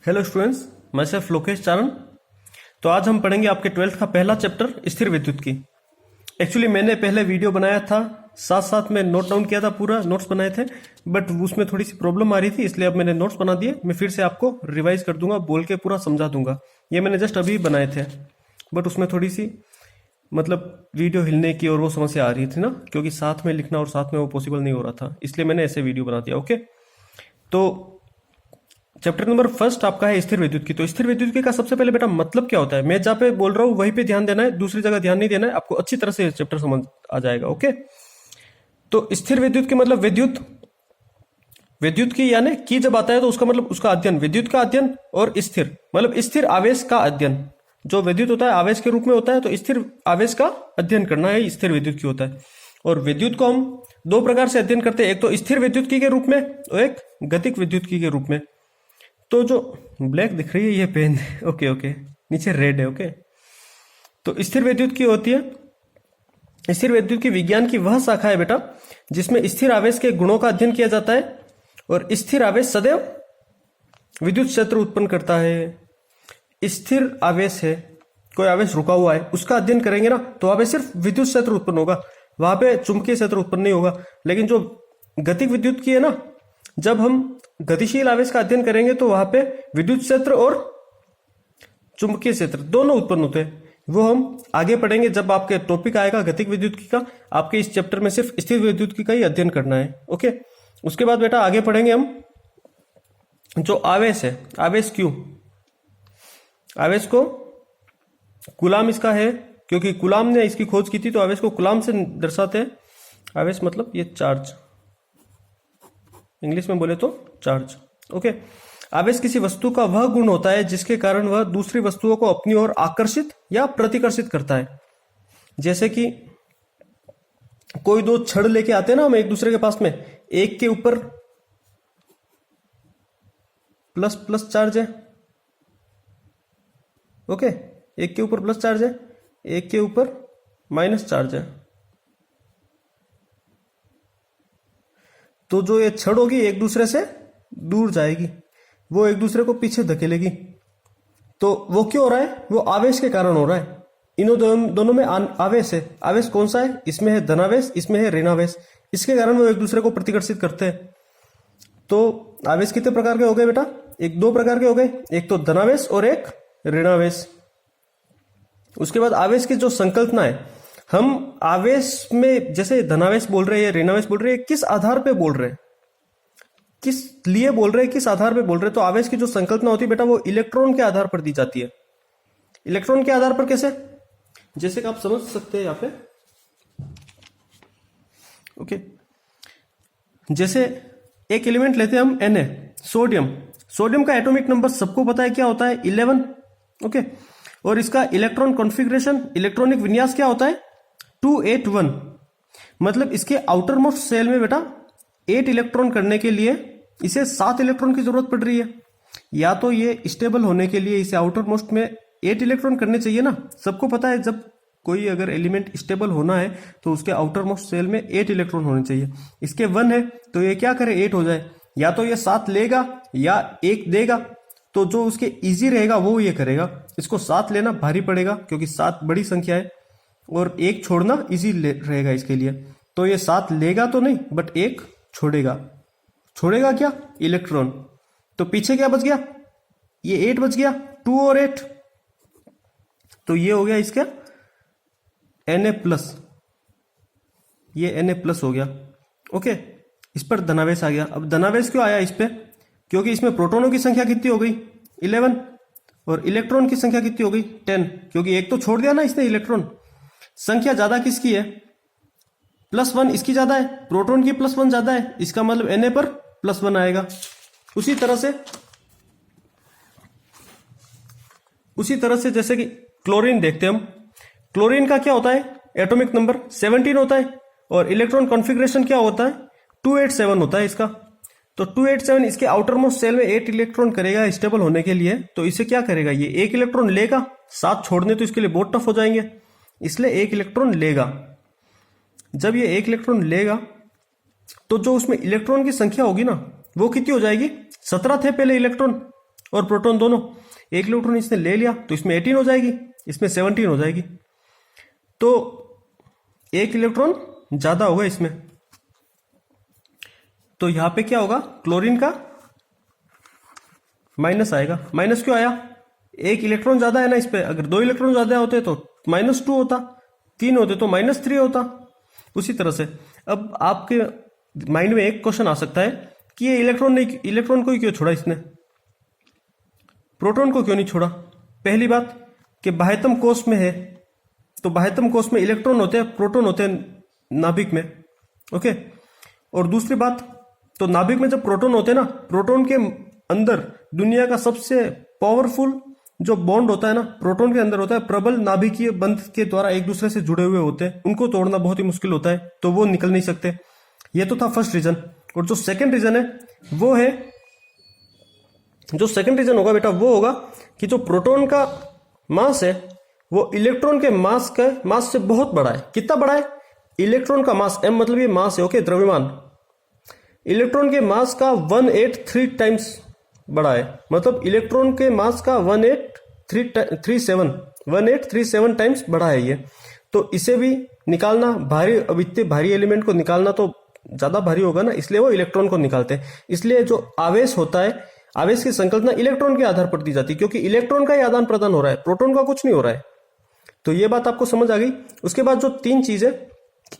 Hello students, मैं सिर्फ लोकेश चारण। तो आज हम पढ़ेंगे आपके 12th का पहला चैप्टर स्थिर विद्युत की। एक्चुअली मैंने पहले वीडियो बनाया था, साथ साथ में नोट डाउन किया था, पूरा नोट्स बनाए थे, बट उसमें थोड़ी सी प्रॉब्लम आ रही थी, इसलिए अब मैंने नोट्स बना दिए। मैं फिर से आपको रिवाइज कर दूंगा, बोल के पूरा समझा दूंगा। ये मैंने जस्ट अभी बनाए थे, बट उसमें थोड़ी सी वीडियो हिलने की और वो समस्या आ रही थी ना, क्योंकि साथ में लिखना और साथ में वो पॉसिबल नहीं हो रहा था, इसलिए मैंने ऐसे वीडियो बना दिया। ओके, तो चैप्टर नंबर फर्स्ट आपका है स्थिर विद्युत की। तो स्थिर विद्युत की का सबसे पहले बेटा मतलब क्या होता है, मैं जहां पे बोल रहा हूं वहीं पे ध्यान देना है, दूसरी जगह ध्यान नहीं देना है। आपको अच्छी तरह से चैप्टर समझ आ जाएगा। ओके, तो स्थिर विद्युत की मतलब विद्युत विद्युत की यानी की जब आता है तो उसका मतलब उसका अध्ययन, विद्युत का अध्ययन, और स्थिर मतलब स्थिर आवेश का अध्ययन। जो विद्युत होता है आवेश के रूप में होता है, तो स्थिर आवेश का अध्ययन करना है स्थिर विद्युत की होता है। और विद्युत को हम दो प्रकार से अध्ययन करते हैं, एक तो स्थिर विद्युत की के रूप में और एक गतिक विद्युत की के रूप में। तो जो ब्लैक दिख रही है ये पेन है, ओके ओके, नीचे रेड है। ओके, तो स्थिर विद्युत की होती है, स्थिर विद्युत की विज्ञान की वह शाखा है बेटा जिसमें स्थिर आवेश के गुणों का अध्ययन किया जाता है। और स्थिर आवेश सदैव विद्युत क्षेत्र उत्पन्न करता है। स्थिर आवेश है, कोई आवेश रुका हुआ है, उसका अध्ययन करेंगे ना तो वहां पे सिर्फ विद्युत क्षेत्र उत्पन्न होगा, वहां पे चुंबकीय क्षेत्र उत्पन्न नहीं होगा। लेकिन जो गतिक विद्युत की है ना, जब हम गतिशील आवेश का अध्ययन करेंगे तो वहां पे विद्युत क्षेत्र और चुंबकीय क्षेत्र दोनों उत्पन्न होते हैं। वो हम आगे पढ़ेंगे जब आपके टॉपिक आएगा गतिक विद्युत की का। आपके इस चैप्टर में सिर्फ स्थिर विद्युत की का ही अध्ययन करना है। ओके, उसके बाद बेटा आगे पढ़ेंगे हम जो आवेश है, आवेश क्यों, आवेश को कूलाम इसका है, क्योंकि कूलाम ने इसकी खोज की थी, तो आवेश को कूलाम से दर्शाते हैं। आवेश मतलब ये चार्ज, इंग्लिश में बोले तो चार्ज। ओके, आवेश किसी वस्तु का वह गुण होता है जिसके कारण वह दूसरी वस्तुओं को अपनी ओर आकर्षित या प्रतिकर्षित करता है। जैसे कि कोई दो छड़ लेके आते हैं ना हम एक दूसरे के पास में, एक के ऊपर प्लस प्लस चार्ज है, ओके, एक के ऊपर प्लस चार्ज है, एक के ऊपर माइनस चार्ज है। तो जो ये छड़ होगी एक दूसरे से दूर जाएगी, वो एक दूसरे को पीछे धकेलेगी। तो वो क्यों हो रहा है, वो आवेश के कारण हो रहा है। इन दोनों में आवेश है। आवेश कौन सा है, इसमें है धनावेश, इसमें है ऋणावेश, इसके कारण वो एक दूसरे को प्रतिकर्षित करते हैं। तो आवेश कितने प्रकार के हो गए बेटा, एक दो प्रकार के हो गए, एक तो धनावेश और एक ऋणावेश। उसके बाद आवेश की जो संकल्पना है, हम आवेश में जैसे धनावेश बोल रहे हैं, ऋणावेश बोल रहे हैं, किस आधार पे बोल रहे हैं, किस लिए बोल रहे हैं, किस आधार पे बोल रहे हैं। तो आवेश की जो संकल्पना होती है बेटा वो इलेक्ट्रॉन के आधार पर दी जाती है। इलेक्ट्रॉन के आधार पर कैसे, जैसे कि आप समझ सकते हैं यहां पे। ओके, जैसे एक एलिमेंट लेते हैं हम Na, सोडियम। सोडियम का एटॉमिक नंबर सबको पता है क्या होता है, 11। ओके, और इसका इलेक्ट्रॉन कॉन्फ़िगरेशन, इलेक्ट्रॉनिक विन्यास क्या होता है, 281। मतलब इसके आउटर मोस्ट सेल में बेटा 8 इलेक्ट्रॉन करने के लिए इसे 7 इलेक्ट्रॉन की जरूरत पड़ रही है। या तो ये स्टेबल होने के लिए इसे आउटर मोस्ट में 8 इलेक्ट्रॉन करने चाहिए ना, सबको पता है जब कोई अगर एलिमेंट स्टेबल होना है तो उसके आउटर मोस्ट सेल में 8 इलेक्ट्रॉन होने चाहिए। इसके 1 है तो ये क्या करे, 8 हो जाए। या तो ये 7 लेगा या 1 देगा, तो जो उसके इजी रहेगा वो ये करेगा। इसको 7 लेना भारी पड़ेगा क्योंकि 7 बड़ी संख्या है, और 1 छोड़ना इजी रहेगा इसके लिए। तो ये 7 लेगा तो नहीं, बट 1 छोड़ेगा। छोड़ेगा क्या, इलेक्ट्रॉन। तो पीछे क्या बच गया, ये 8 बच गया, 2 और 8, तो ये हो गया इसका Na+, ये Na+ हो गया। ओके, इस पर धनावेश आ गया। अब धनावेश क्यों आया इस पे, क्योंकि इसमें प्रोटॉनों की संख्या कितनी हो गई, 11, और इलेक्ट्रॉन की संख्या कितनी हो गई, 10, क्योंकि एक तो छोड़ दिया ना इसने इलेक्ट्रॉन। संख्या ज्यादा किसकी है, +1 इसकी ज्यादा है, प्रोटॉन की +1 ज्यादा है, इसका मतलब Na पर +1 आएगा। उसी तरह से जैसे कि क्लोरीन देखते हैं हम, क्लोरीन का क्या होता है, एटॉमिक नंबर 17 होता है, और इलेक्ट्रॉन कॉन्फ़िगरेशन क्या होता है, 287 होता है इसका। तो 287 इसके आउटर मोस्ट सेल में 8 इलेक्ट्रॉन करेगा स्टेबल होने के लिए। तो इसे क्या करेगा, ये 1 इलेक्ट्रॉन लेगा, 7 छोड़ने तो इसके लिए बहुत टफ हो जाएंगे, इसलिए 1 इलेक्ट्रॉन लेगा। जब ये 1 इलेक्ट्रॉन लेगा तो जो उसमें इलेक्ट्रॉन की संख्या होगी ना वो कितनी हो जाएगी, 17 थे पहले इलेक्ट्रॉन, और प्रोटॉन दोनों। एक इलेक्ट्रॉन इसने ले लिया तो इसमें 18 हो जाएगी, इसमें 17 हो जाएगी, तो एक इलेक्ट्रॉन ज्यादा होगा इसमें। तो यहां पे क्या होगा, क्लोरीन का माइनस आएगा। माइनस क्यों आया, एक इलेक्ट्रॉन ज्यादा है ना इस पे। अगर 2 इलेक्ट्रॉन ज्यादा होते तो -2 होता, 3 होते तो -3 होता। उसी तरह से अब आपके माइंड में एक क्वेश्चन आ सकता है कि ये इलेक्ट्रॉन को ही क्यों छोड़ा इसने, प्रोटॉन को क्यों नहीं छोड़ा। पहली बात कि बाह्यतम कोश में है, तो बाह्यतम कोश में इलेक्ट्रॉन होते हैं, प्रोटॉन होते हैं नाभिक में, ओके। और दूसरी बात, तो नाभिक में जब प्रोटॉन होते हैं ना, प्रोटॉन के अंदर दुनिया का सबसे पावरफुल जो बॉन्ड होता है ना, प्रोटॉन के अंदर होता है। प्रबल नाभिकीय बंध के द्वारा एक दूसरे से जुड़े हुए होते हैं, उनको तोड़ना बहुत ही मुश्किल होता है, तो वो निकल नहीं सकते। ये तो था फर्स्ट रीजन। और जो सेकंड रीजन है वो है, जो सेकंड रीजन होगा बेटा वो होगा कि जो प्रोटॉन का मास है वो इलेक्ट्रॉन के मास से बहुत बड़ा है। कितना बड़ा है, इलेक्ट्रॉन का मास, m मतलब ये मास है, ओके, द्रव्यमान, इलेक्ट्रॉन के मास का 183 टाइम्स बड़ा है। मतलब इलेक्ट्रॉन के मास का 1837 टाइम्स बड़ा है ये। तो इसे भी निकालना भारी, अब इतने भारी एलिमेंट को निकालना तो ज्यादा भारी होगा ना, इसलिए वो इलेक्ट्रॉन को निकालते हैं। इसलिए जो आवेश होता है, आवेश की संकल्पना इलेक्ट्रॉन के आधार पर दी जाती है, क्योंकि इलेक्ट्रॉन का ही आदान प्रदान हो रहा है, प्रोटॉन का कुछ नहीं हो रहा है। तो ये बात आपको समझ आ गई। उसके बाद जो 3 चीजें,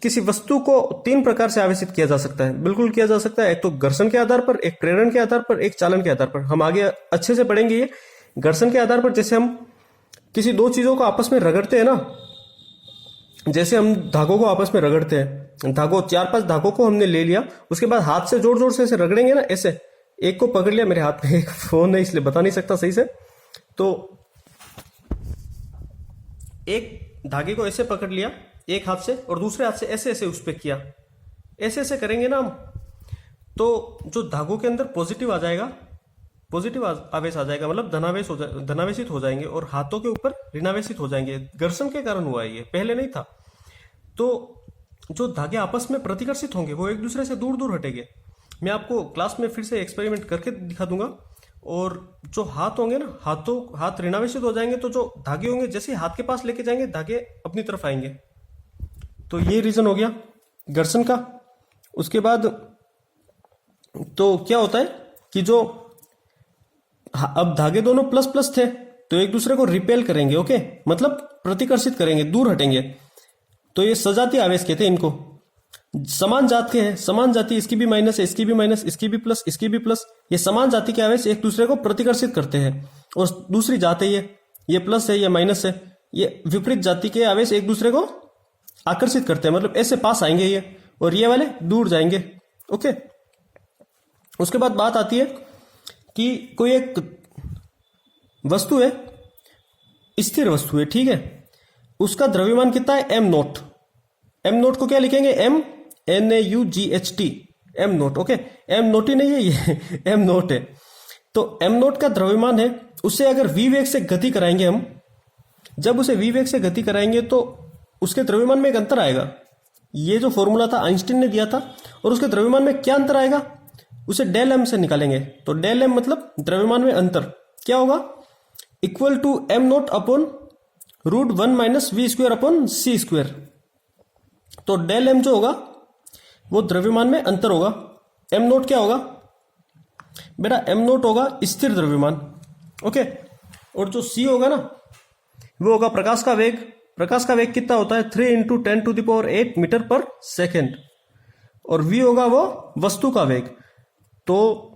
किसी वस्तु को 3 प्रकार से आवेशित किया जा सकता है, बिल्कुल किया जा सकता है। एक तो घर्षण के आधार पर, एक प्रेरण के आधार पर, एक चालन के आधार पर। हम आगे अच्छे से पढ़ेंगे ये। घर्षण के आधार पर जैसे हम किसी 2 चीजों को आपस में रगड़ते हैं ना, जैसे हम धागों को आपस में रगड़ते हैं, 4-5 धागों को हमने ले लिया, उसके बाद हाथ से जोर जोर से ऐसे रगड़ेंगे ना, ऐसे एक को पकड़ लिया, मेरे हाथ में एक फोन है इसलिए बता नहीं सकता सही से, तो एक धागे को ऐसे पकड़ लिया एक हाथ से और दूसरे हाथ से ऐसे ऐसे उस पर किया, ऐसे ऐसे करेंगे ना हम, तो जो धागों के अंदर पॉजिटिव आ जाएगा, पॉजिटिव आवेश आ जाएगा, मतलब धनावेशित हो जाएंगे, और हाथों के ऊपर ऋणावेशित हो जाएंगे। घर्षण के कारण हुआ है ये, पहले नहीं था। तो जो धागे आपस में प्रतिकर्षित होंगे वो एक दूसरे से दूर दूर हटेंगे। मैं आपको क्लास में फिर से एक्सपेरिमेंट करके दिखा दूंगा। और जो हाथ होंगे ना, हाथ ऋणावेशित हो जाएंगे, तो जो धागे होंगे जैसे ही हाथ के पास लेके जाएंगे धागे अपनी तरफ आएंगे। तो ये रीजन हो गया घर्षण का। उसके बाद तो क्या होता है कि जो अब धागे दोनों प्लस प्लस थे तो एक दूसरे को रिपेल करेंगे, ओके, मतलब प्रतिकर्षित करेंगे, दूर हटेंगे। तो ये सजातीय आवेश कहते हैं इनको। समान जात के हैं, समान जाति, इसकी भी माइनस है, इसकी भी माइनस, इसकी भी प्लस, इसकी भी प्लस। ये समान जाति के आवेश एक दूसरे को प्रतिकर्षित करते हैं। और दूसरी जात है ये प्लस है, ये माइनस है, ये विपरीत जाति के आवेश एक दूसरे को आकर्षित करते हैं, मतलब ऐसे पास आएंगे ये, और ये वाले दूर जाएंगे, ओके। उसके बाद बात आती है कि कोई एक वस्तु है, स्थिर वस्तु है, ठीक है, उसका द्रव्यमान कितना है, m नोट। m नोट को क्या लिखेंगे, NaUGHT, m naught, okay. m naught ही नहीं है ये m नोट है। तो m नोट का द्रव्यमान है, उससे अगर v वेग से गति कराएंगे हम, जब उसे v वेग से गति कराएंगे तो उसके द्रव्यमान में एक अंतर आएगा। ये जो फॉर्मूला था आइंस्टीन ने दिया था, और उसके द्रव्यमान में क्या अंतर आएगा, उसे डेल एम से निकालेंगे। तो डेल एम मतलब द्रव्यमान में अंतर क्या होगा, equal to m nought upon √1 - v² upon c²। तो डेल एम जो होगा वो द्रव्यमान में अंतर होगा। m नोट क्या होगा बेटा, m नोट होगा स्थिर द्रव्यमान, ओके। और जो c होगा ना वो होगा प्रकाश का वेग। प्रकाश का वेग कितना होता है, 3 × 10⁸ मीटर पर सेकेंड। और v होगा वो वस्तु का वेग। तो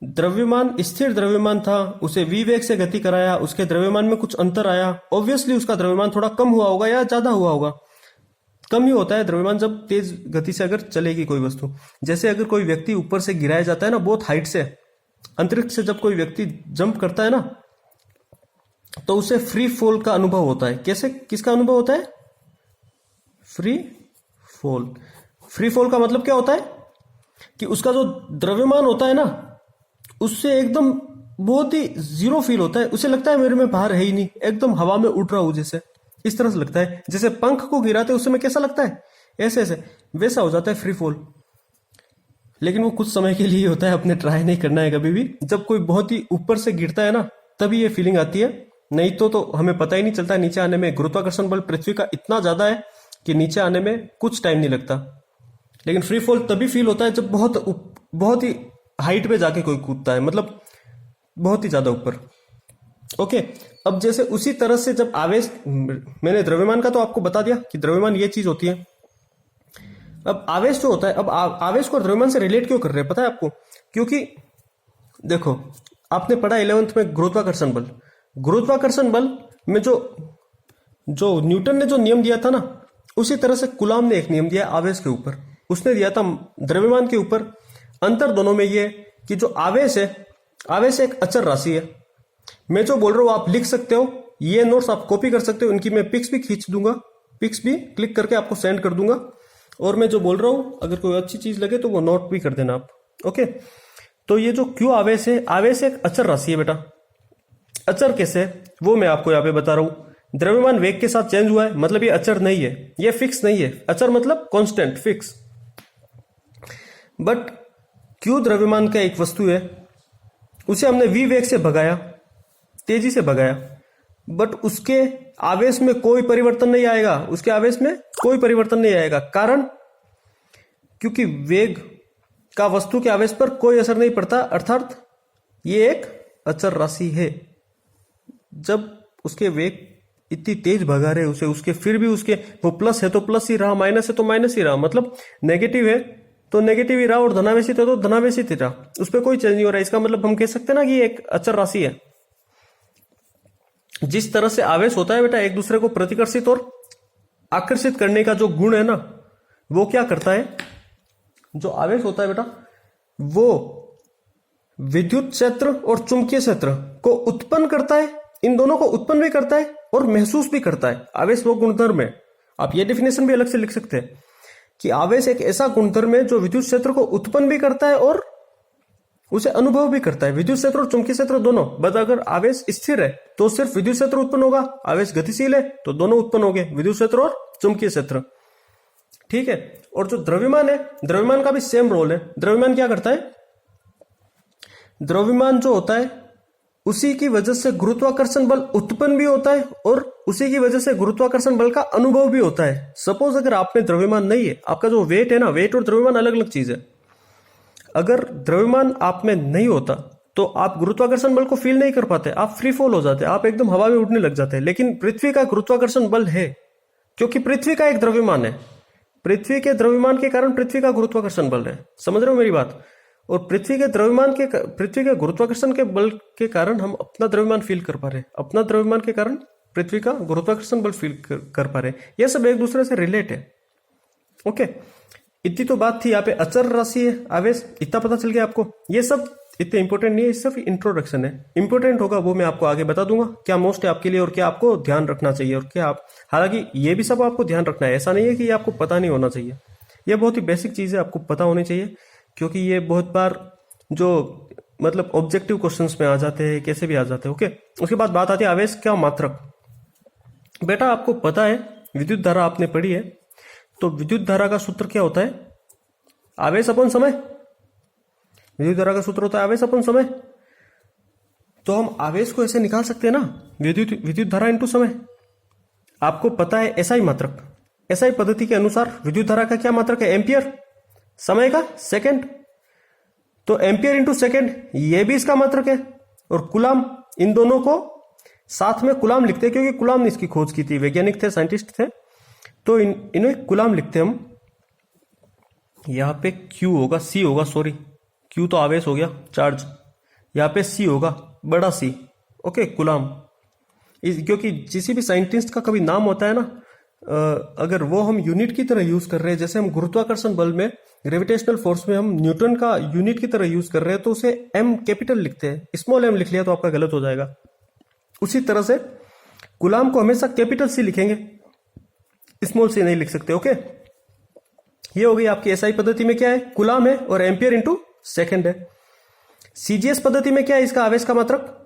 द्रव्यमान स्थिर द्रव्यमान था, उसे v वेग से गति कराया, उसके द्रव्यमान में कुछ अंतर आया, ऑब्वियसली उसका द्रव्यमान थोड़ा कम हुआ होगा या ज्यादा हुआ होगा। कम ही होता है द्रव्यमान जब तेज गति से अगर चलेगी कोई वस्तु। जैसे अगर कोई व्यक्ति ऊपर से गिराया जाता है ना, बहुत हाइट से, अंतरिक्ष से जब कोई व्यक्ति जंप करता है ना, तो उसे फ्री फॉल का अनुभव होता है। कैसे, किसका अनुभव होता है, फ्री फॉल। फ्री फॉल का मतलब क्या होता है कि उसका जो द्रव्यमान होता है ना, उससे एकदम बहुत ही जीरो फील होता है। उसे लगता है मेरे में भार है ही नहीं, एकदम हवा में उड़ रहा हूं, जैसे इस तरह से लगता है। जैसे पंख को गिराते उस समय कैसा लगता है, ऐसे ऐसे, वैसा हो जाता है फ्री फॉल। लेकिन वो कुछ समय के लिए होता है, अपने ट्राई नहीं करना है कभी भी। जब कोई बहुत ही ऊपर से गिरता है ना, तभी ये फीलिंग आती है, नहीं तो हमें पता ही नहीं चलता नीचे आने में। गुरुत्वाकर्षण बल पृथ्वी का इतना ज्यादा है कि नीचे आने में कुछ टाइम नहीं लगता। लेकिन फ्री फॉल तभी फील होता है जब बहुत ही हाइट पे जाके कोई कूदता है, मतलब बहुत ही ज्यादा ऊपर। ओके, अब जैसे उसी तरह से जब आवेश, मैंने द्रव्यमान का तो आपको बता दिया कि द्रव्यमान ये चीज होती है। अब आवेश जो होता है, अब आवेश को द्रव्यमान से रिलेट क्यों कर रहे हैं पता है आपको? क्योंकि देखो, आपने पढ़ा 11th में गुरुत्वाकर्षण बल। गुरुत्वाकर्षण बल में जो न्यूटन ने जो नियम दिया था ना, उसी तरह से कूलॉम ने एक नियम दिया आवेश के ऊपर। उसने दिया था द्रव्यमान के ऊपर। अंतर दोनों में ये कि जो आवेश है, आवेश एक अचर राशि है। मैं जो बोल रहा हूं आप लिख सकते हो, ये नोट्स आप कॉपी कर सकते हो, इनकी मैं पिक्स भी खींच दूंगा, पिक्स भी क्लिक करके आपको सेंड कर दूंगा। और मैं जो बोल रहा हूं अगर कोई अच्छी चीज लगे तो वो नोट भी कर देना आप। ओके, तो ये जो क्यू आवेश है, आवेश एक अचर राशि है बेटा। अचर कैसे है वो मैं आपको यहाँ पे बता रहा हूं। द्रव्यमान वेग के साथ चेंज हुआ है, मतलब ये अचर नहीं है, ये फिक्स नहीं है। अचर मतलब कांस्टेंट, फिक्स। बट क्यू द्रव्यमान का एक वस्तु है, उसे हमने v वेग से भगाया, तेजी से भगाया, बट उसके आवेश में कोई परिवर्तन नहीं आएगा। उसके आवेश में कोई परिवर्तन नहीं आएगा। कारण, क्योंकि वेग का वस्तु के आवेश पर कोई असर नहीं पड़ता, अर्थात ये एक अचर राशि है। जब उसके वेग इतनी तेज भगा रहे उसे, उसके फिर भी उसके वो प्लस है तो प्लस ही रहा, माइनस है तो माइनस ही रहा, मतलब नेगेटिव है तो नेगेटिव ही रहा, और धनावेशित है तो धनावेशित ही रहा, उस पर कोई चेंज नहीं हो रहा है। इसका मतलब हम कह सकते हैं ना कि ये एक अचर राशि है। जिस तरह से आवेश होता है बेटा, एक दूसरे को प्रतिकर्षित और आकर्षित करने का जो गुण है ना, वो क्या करता है? जो आवेश होता है बेटा, वो विद्युत क्षेत्र और चुंबकीय क्षेत्र को उत्पन्न करता है। इन दोनों को उत्पन्न भी करता है और महसूस भी करता है। आवेश वो गुणधर्म है। आप ये डेफिनेशन भी अलग से लिख सकते हैं कि आवेश एक ऐसा गुणधर्म है जो विद्युत क्षेत्र को उत्पन्न भी करता है और उसे अनुभव भी करता है। विद्युत क्षेत्र और चुंबकीय क्षेत्र दोनों। बस अगर आवेश स्थिर है तो सिर्फ विद्युत क्षेत्र उत्पन्न होगा, आवेश गतिशील है तो दोनों उत्पन्न होंगे, विद्युत क्षेत्र और चुंबकीय क्षेत्र। ठीक है। और जो द्रव्यमान है, द्रव्यमान का भी सेम रोल है। द्रव्यमान क्या करता है? द्रव्यमान जो होता है उसी की वजह से गुरुत्वाकर्षण बल उत्पन्न भी होता है और उसी की वजह से गुरुत्वाकर्षण बल का अनुभव भी होता है। सपोज अगर आप में द्रव्यमान नहीं है, आपका जो वेट है ना, वेट और द्रव्यमान अलग अलग चीज है। अगर द्रव्यमान आप में नहीं होता तो आप गुरुत्वाकर्षण बल को फील नहीं कर पाते, आप फ्री फॉल हो जाते, आप एकदम हवा में उड़ने लग जाते हैं। लेकिन पृथ्वी का गुरुत्वाकर्षण बल है, क्योंकि पृथ्वी का एक द्रव्यमान है। पृथ्वी के द्रव्यमान के कारण पृथ्वी का गुरुत्वाकर्षण बल है। समझ रहे हो मेरी बात? और पृथ्वी के गुरुत्वाकर्षण के बल के कारण हम अपना द्रव्यमान फील कर पा रहे हैं। अपना द्रव्यमान के कारण पृथ्वी का गुरुत्वाकर्षण बल फील कर पा रहे हैं। यह सब एक दूसरे से रिलेट है। ओके, इतनी तो बात थी। यहाँ पे अचर राशि है आवेश, इतना पता चल गया आपको। ये सब इतने इंपॉर्टेंट नहीं है, सिर्फ इंट्रोडक्शन है। इंपॉर्टेंट होगा वो मैं आपको आगे बता दूंगा, क्या मोस्ट है आपके लिए और क्या आपको ध्यान रखना चाहिए और क्या आप, हालांकि ये भी सब आपको ध्यान रखना है। ऐसा नहीं है कि ये आपको पता नहीं होना चाहिए। ये बहुत ही बेसिक चीज है, आपको पता होनी चाहिए, क्योंकि ये बहुत बार जो मतलब ऑब्जेक्टिव क्वेश्चंस में आ जाते हैं, कैसे भी आ जाते हैं। ओके, उसके बाद बात आती है आवेश क्या मात्रक। बेटा आपको पता है, विद्युत धारा आपने पढ़ी है, तो विद्युत धारा का सूत्र क्या होता है? आवेश अपन समय। विद्युत धारा का सूत्र होता है आवेश अपन समय। तो हम आवेश को ऐसे निकाल सकते हैं ना, विद्युत धारा इंटू समय। आपको पता है एसआई मात्रक, एसआई पद्धति के अनुसार विद्युत धारा का क्या मात्रक है? एम्पियर। समय का सेकंड, तो एम्पियर इंटू सेकंड ये भी इसका मात्रक है। और कुलाम, इन दोनों को साथ में कुलाम लिखते हैं, क्योंकि कुलाम ने इसकी खोज की थी, वैज्ञानिक थे, साइंटिस्ट थे, तो इन्हें कुलाम लिखते हैं हम। यहां पे Q होगा, C होगा, सॉरी Q तो आवेश हो गया, चार्ज। यहां पे C होगा, बड़ा C। ओके, कुलाम। क्योंकि किसी भी साइंटिस्ट का कभी नाम होता है ना, अगर वो हम यूनिट की तरह यूज कर रहे हैं, जैसे हम गुरुत्वाकर्षण बल में, ग्रेविटेशनल फोर्स में हम न्यूटन का यूनिट की तरह यूज कर रहे हैं, तो उसे M कैपिटल लिखते हैं। स्मॉल m लिख लिया तो आपका गलत हो जाएगा। उसी तरह से कुलाम को हमेशा कैपिटल C लिखेंगे, स्मॉल c नहीं लिख सकते। ओके, ये हो गई आपकी एसआई पद्धति में क्या है? कुलाम है और एम्पियर इंटू सेकेंड है। सीजीएस पद्धति में क्या है इसका आवेश का मात्रक?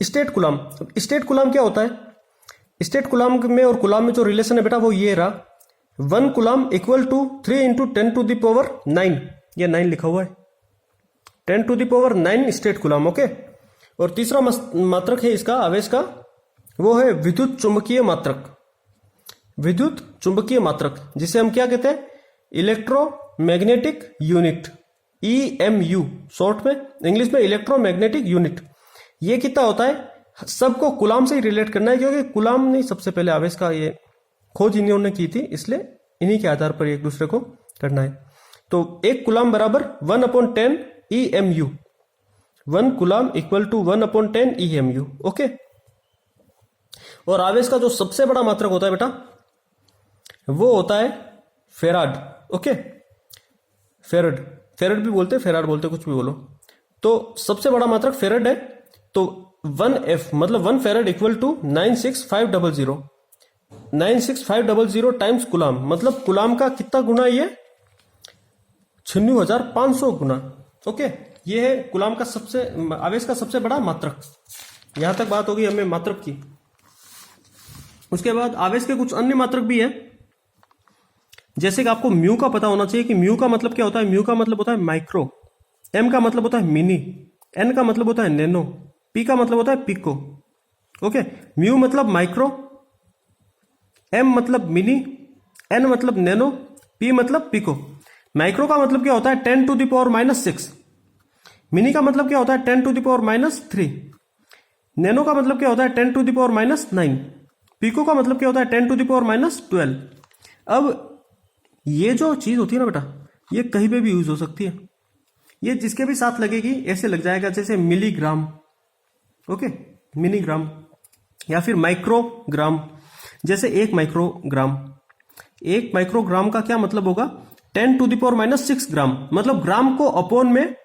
स्टेट कुलाम। स्टेट कुलाम क्या होता है? स्टेट कुलाम में और कुलाम में जो रिलेशन है बेटा वो ये रहा, 1 कुलाम इक्वल टू 3 × 10⁹ ये 9 लिखा हुआ है, 10⁹ स्टेट कूलम। ओके। और तीसरा मात्रक है इसका आवेश का, वो है विद्युत चुंबकीय मात्रक। विद्युत चुंबकीय मात्रक जिसे हम क्या कहते हैं, इलेक्ट्रोमैग्नेटिक यूनिट, EMU शॉर्ट में, इंग्लिश में इलेक्ट्रोमैग्नेटिक यूनिट। ये कितना होता है, सबको कूलम से ही रिलेट करना है, क्योंकि कूलम ने सबसे पहले आवेश का ये खोज इन्होंने की थी, इसलिए इन्हीं के आधार पर एक दूसरे को करना है। तो एक कूलम बराबर 1/10 EMU, 1 coulomb equal to 1/10 EMU। Okay. और आवेश का जो सबसे बड़ा मात्रक होता है बेटा, वो होता है फेराड। ओके। फेराड भी बोलते हैं, फेराड बोलते, कुछ भी बोलो। तो सबसे बड़ा मात्रक फेराड है। तो 1F मतलब 1 farad equal to 96500, 96500 times coulomb, मतलब कूलम का कितना गुना, ये 96,500 गुना। ओके। ये है कूलम का सबसे, आवेश का सबसे बड़ा मात्रक। यहां तक बात होगी हमें मात्रक की। उसके बाद आवेश के कुछ अन्य मात्रक भी है, जैसे कि आपको म्यू का पता होना चाहिए कि म्यू का मतलब क्या होता है। म्यू का मतलब होता है माइक्रो, एम का मतलब होता है मिनी, एन का मतलब होता है नैनो, पी का मतलब होता है पिको। ओके। म्यू मतलब माइक्रो, एम मतलब मिनी, एन मतलब नैनो, पी मतलब पिको। माइक्रो का मतलब क्या होता है 10⁻⁻6, मिनी का मतलब क्या होता है 10⁻⁻3, नैनो का मतलब क्या होता है 10⁻⁻9, पिको का मतलब क्या होता है 10⁻12। अब ये जो चीज होती है ना बेटा, ये कहीं पे भी यूज हो सकती है। ये जिसके भी साथ लगेगी ऐसे लग जाएगा, जैसे मिलीग्राम, ओके, मिलीग्राम, या फिर माइक्रोग्राम, जैसे 1 माइक्रोग्राम। 1 माइक्रोग्राम का क्या मतलब होगा 10⁻6 ग्राम, मतलब ग्राम को अपॉन में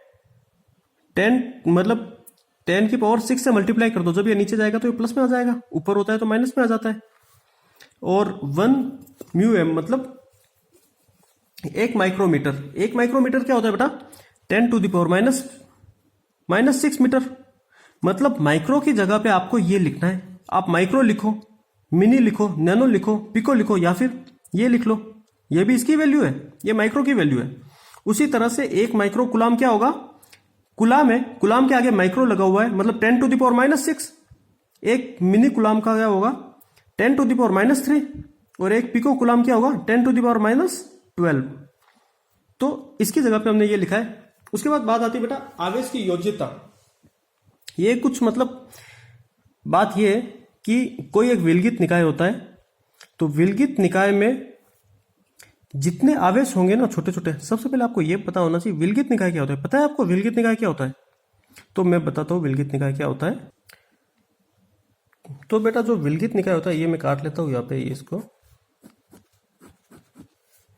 10 मतलब 10⁶ से मल्टीप्लाई कर दो। जब ये नीचे जाएगा तो ये प्लस में आ जाएगा, ऊपर होता है तो माइनस में आ जाता है। और 1 μm मतलब 1 माइक्रोमीटर। 1 माइक्रोमीटर क्या होता है बेटा 10⁻⁻6 मीटर। मतलब माइक्रो की जगह पे आपको ये लिखना है। आप माइक्रो लिखो, मिनी लिखो, नैनो लिखो, पिको लिखो, या फिर ये लिख लो, ये भी इसकी वैल्यू है, ये माइक्रो की वैल्यू है। उसी तरह से 1 माइक्रो कूलम क्या होगा, कूलम है, कूलम के आगे माइक्रो लगा हुआ है, मतलब 10⁻⁻6। एक मिनी कूलम का क्या होगा 10⁻⁻3, और एक पिको कूलम क्या होगा 10⁻12। तो इसकी जगह पे हमने ये लिखा है। उसके बाद बात आती है बेटा आवेश की योज्यता। ये कुछ मतलब बात ये है कि कोई एक विलगित निकाय होता है, तो विलगित निकाय में जितने आवेश होंगे ना छोटे छोटे, सबसे पहले आपको ये पता होना चाहिए विलगित निकाय क्या होता है। पता है आपको विलगित निकाय क्या होता है? तो मैं बताता हूँ विलगित निकाय क्या होता है। तो बेटा जो विलगित निकाय होता है, ये मैं काट लेता हूँ यहाँ पे इसको,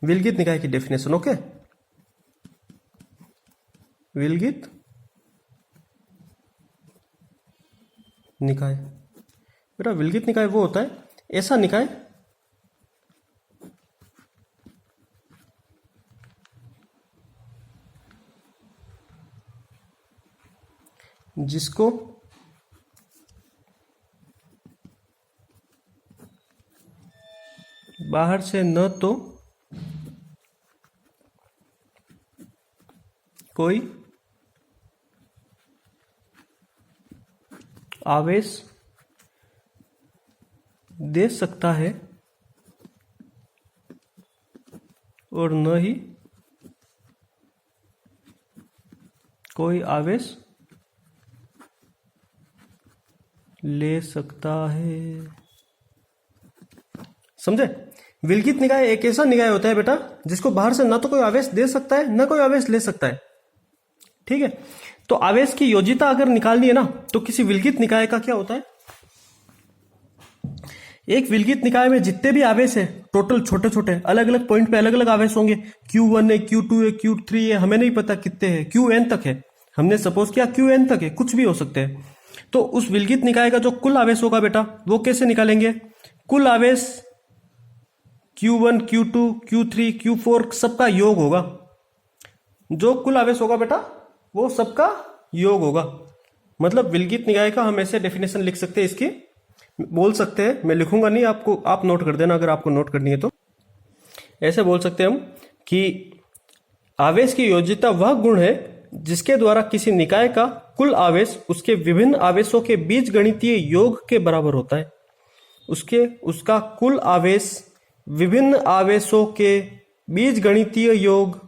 विलगित निकाय की डेफिनेशन। ओके, विलगित निकाय, बेटा विलगित निकाय वो होता है ऐसा निकाय जिसको बाहर से न तो कोई आवेश दे सकता है और न ही कोई आवेश ले सकता है। समझे? विलगित निकाय एक ऐसा निकाय होता है बेटा जिसको बाहर से ना तो कोई आवेश दे सकता है ना कोई आवेश ले सकता है। ठीक है, तो आवेश की योज्यता अगर निकालनी है ना, तो किसी विलगित निकाय का क्या होता है, एक विलगित निकाय में जितने भी आवेश है टोटल छोटे छोटे अलग अलग पॉइंट पे अलग अलग आवेश होंगे। Q1 है, Q2 है, Q3 है, हमें नहीं पता कितने हैं, Qn तक है, हमने सपोज किया Qn तक है, कुछ भी हो सकते हैं। तो उस विलगित निकाय का जो कुल आवेश होगा बेटा वो कैसे निकालेंगे, कुल आवेश Q1 Q2 Q3 Q4 सबका योग होगा। जो कुल आवेश होगा बेटा वो सबका योग होगा। मतलब विलगित निकाय का हम ऐसे डेफिनेशन लिख सकते हैं, इसकी बोल सकते हैं, मैं लिखूंगा नहीं, आपको आप नोट कर देना अगर आपको नोट करनी है तो। ऐसे बोल सकते हैं हम कि आवेश की योज्यता वह गुण है जिसके द्वारा किसी निकाय का कुल आवेश उसके विभिन्न आवेशों के बीजगणितीय योग के बराबर होता है। उसका कुल आवेश विभिन्न आवेशों के बीजगणितीय योग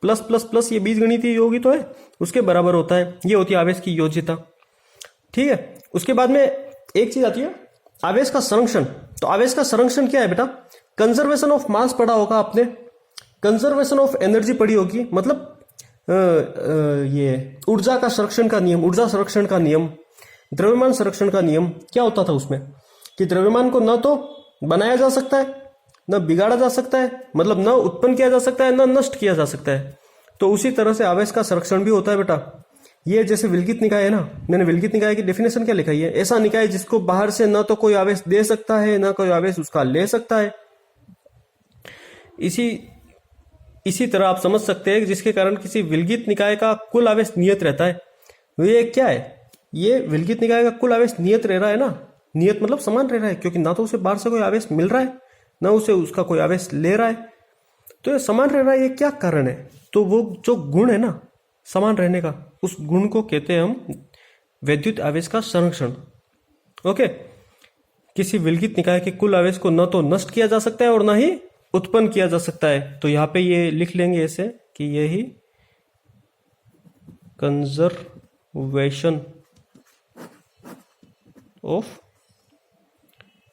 प्लस प्लस प्लस, ये बीजगणितीय योग ही तो है, उसके बराबर होता है। ये होती है आवेश की योज्यता। ठीक है, उसके बाद में एक चीज आती है आवेश का संरक्षण। तो आवेश का संरक्षण क्या है बेटा? कंजर्वेशन ऑफ मास पढ़ा होगा आपने, कंजर्वेशन ऑफ एनर्जी पढ़ी होगी, मतलब ये ऊर्जा का संरक्षण का नियम, ऊर्जा संरक्षण का नियम, द्रव्यमान संरक्षण का नियम। क्या होता था उसमें कि द्रव्यमान को न तो बनाया जा सकता है, न बिगाड़ा जा सकता है, मतलब न उत्पन्न किया जा सकता है, न नष्ट किया जा सकता है। तो उसी तरह से आवेश का संरक्षण भी होता है बेटा। ये जैसे विलगित निकाय है ना, मैंने विलगित निकाय की डेफिनेशन क्या लिखाई है? ऐसा निकाय जिसको बाहर से न तो कोई आवेश दे सकता है, न कोई आवेश उसका ले सकता है। इसी तरह आप समझ सकते हैं जिसके कारण किसी विलगित निकाय का कुल आवेश नियत रहता है। ये क्या है? ये विलगित निकाय का कुल आवेश नियत रह रहा है ना, नियत मतलब समान रह रहा है, क्योंकि ना तो उसे बाहर से कोई आवेश मिल रहा है, ना उसे उसका कोई आवेश ले रहा है, तो ये समान रह रहा है। ये क्या कारण है? तो वो जो गुण है ना समान रहने का, उस गुण को कहते हैं हम वैद्युत आवेश का संरक्षण। ओके, किसी विलगित निकाय के कुल आवेश को न तो नष्ट किया जा सकता है और न ही उत्पन्न किया जा सकता है। तो यहां पे ये लिख लेंगे ऐसे कि ये ही कंजर्वेशन ऑफ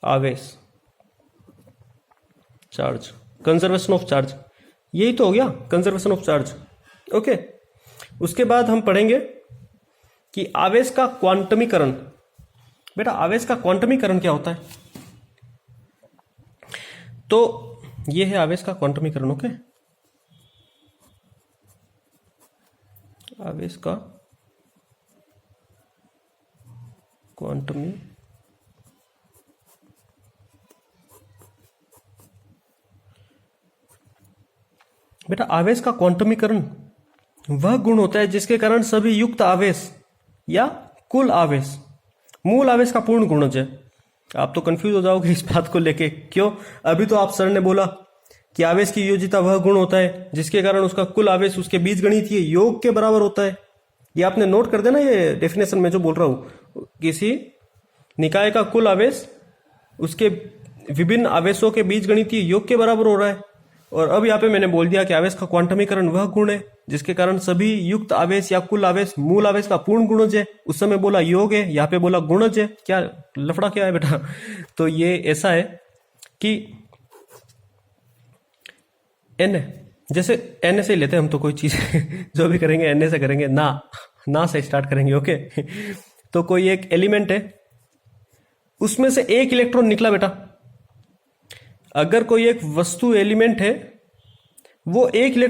आवेश चार्ज, कंजर्वेशन ऑफ चार्ज, यही तो हो गया कंजर्वेशन ऑफ चार्ज। ओके, उसके बाद हम पढ़ेंगे कि आवेश का क्वांटमीकरण। बेटा आवेश का क्वांटमीकरण क्या होता है? तो ये है आवेश का क्वांटमीकरण। ओके, आवेश का क्वांटमी बेटा आवेश का क्वांटमीकरण वह गुण होता है जिसके कारण सभी युक्त आवेश या कुल आवेश मूल आवेश का पूर्ण गुणज है। आप तो कंफ्यूज हो जाओगे इस बात को लेके, क्यों? अभी तो आप सर ने बोला कि आवेश की योज्यता वह गुण होता है जिसके कारण उसका कुल आवेश उसके बीजगणितीय योग के बराबर होता है। ये आपने नोट कर देना, ये डेफिनेशन में जो बोल रहा हूं, किसी निकाय का कुल आवेश उसके विभिन्न आवेशों के बीजगणितीय योग के बराबर हो रहा है। और अब यहाँ पे मैंने बोल दिया कि आवेश का क्वांटमीकरण वह गुण है जिसके कारण सभी युक्त आवेश या कुल आवेश मूल आवेश का पूर्ण गुणज है। उस समय बोला योग है, यहाँ पे बोला गुणज है। क्या लफड़ा क्या है बेटा? तो ये ऐसा है कि एन, जैसे एन से ही लेते हैं हम तो कोई चीज जो भी करेंगे एन से करेंगे, ना से स्टार्ट करेंगे। ओके, तो कोई एक एलिमेंट है, उसमें से एक इलेक्ट्रॉन निकला बेटा। अगर कोई एक वस्तु एलिमेंट है, वो एक